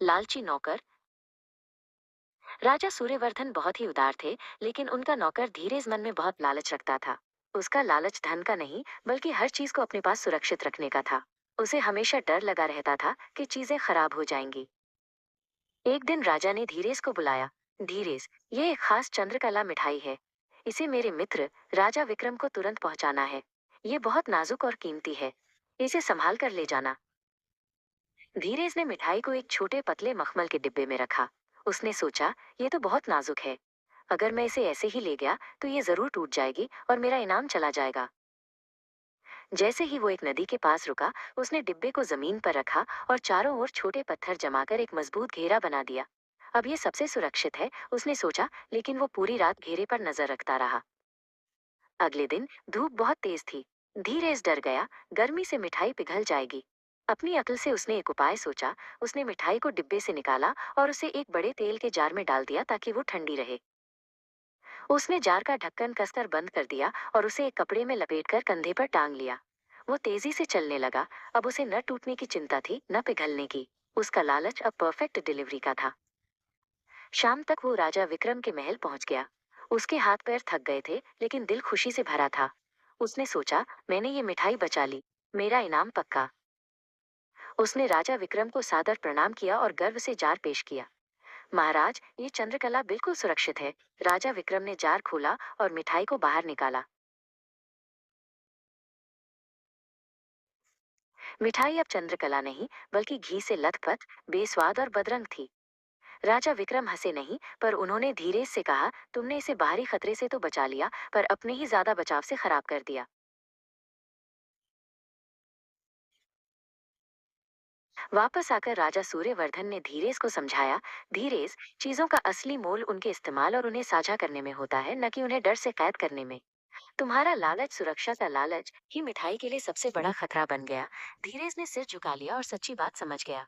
लालची नौकर। राजा सूर्यवर्धन बहुत ही उदार थे, लेकिन उनका नौकर धीरेज मन में बहुत लालच रखता था। उसका लालच धन का नहीं, बल्कि हर चीज को अपने पास सुरक्षित रखने का था। उसे हमेशा डर लगा रहता था कि चीजें खराब हो जाएंगी। एक दिन राजा ने धीरेज को बुलाया। धीरेज, ये एक खास चंद्रकला मिठाई है। इसे मेरे मित्र राजा विक्रम को तुरंत पहुंचाना है। ये बहुत नाजुक और कीमती है। इसे संभाल कर ले जाना। धीरेज ने मिठाई को एक छोटे पतले मखमल के डिब्बे में रखा। उसने सोचा, ये तो बहुत नाजुक है। अगर मैं इसे ऐसे ही ले गया तो ये जरूर टूट जाएगी और मेरा इनाम चला जाएगा। जैसे ही वो एक नदी के पास रुका, उसने डिब्बे को जमीन पर रखा और चारों ओर छोटे पत्थर जमाकर एक मजबूत घेरा बना दिया। अब ये सबसे सुरक्षित है, उसने सोचा, लेकिन वो पूरी रात घेरे पर नजर रखता रहा। अगले दिन धूप बहुत तेज थी। धीरेज डर गया, गर्मी से मिठाई पिघल जाएगी। अपनी अकल से उसने एक उपाय सोचा। उसने मिठाई को डिब्बे से निकाला और उसे एक बड़े तेल के जार में डाल दिया ताकि वो ठंडी रहे। उसने जार का ढक्कन कसकर बंद कर दिया और उसे एक कपड़े में लपेटकर कंधे पर टांग लिया। वो तेजी से चलने लगा। अब उसे न टूटने की चिंता थी, न पिघलने की। उसका लालच अब परफेक्ट डिलीवरी का था। शाम तक वो राजा विक्रम के महल पहुंच गया। उसके हाथ पैर थक गए थे, लेकिन दिल खुशी से भरा था। उसने सोचा, मैंने ये मिठाई बचा ली। मेरा इनाम पक्का। उसने राजा विक्रम को सादर प्रणाम किया और गर्व से जार पेश किया। महाराज, ये चंद्रकला बिल्कुल सुरक्षित है। राजा विक्रम ने जार खोला और मिठाई को बाहर निकाला। मिठाई अब चंद्रकला नहीं, बल्कि घी से लथपथ, बेस्वाद और बदरंग थी। राजा विक्रम हंसे नहीं, पर उन्होंने धीरे से कहा, तुमने इसे बाहरी खतरे से तो बचा लिया, पर अपने ही ज्यादा बचाव से खराब कर दिया। वापस आकर राजा सूर्यवर्धन ने धीरेज को समझाया, धीरेज, चीजों का असली मोल उनके इस्तेमाल और उन्हें साझा करने में होता है, न कि उन्हें डर से कैद करने में। तुम्हारा लालच, सुरक्षा का लालच ही मिठाई के लिए सबसे बड़ा खतरा बन गया। धीरेज ने सिर झुका लिया और सच्ची बात समझ गया।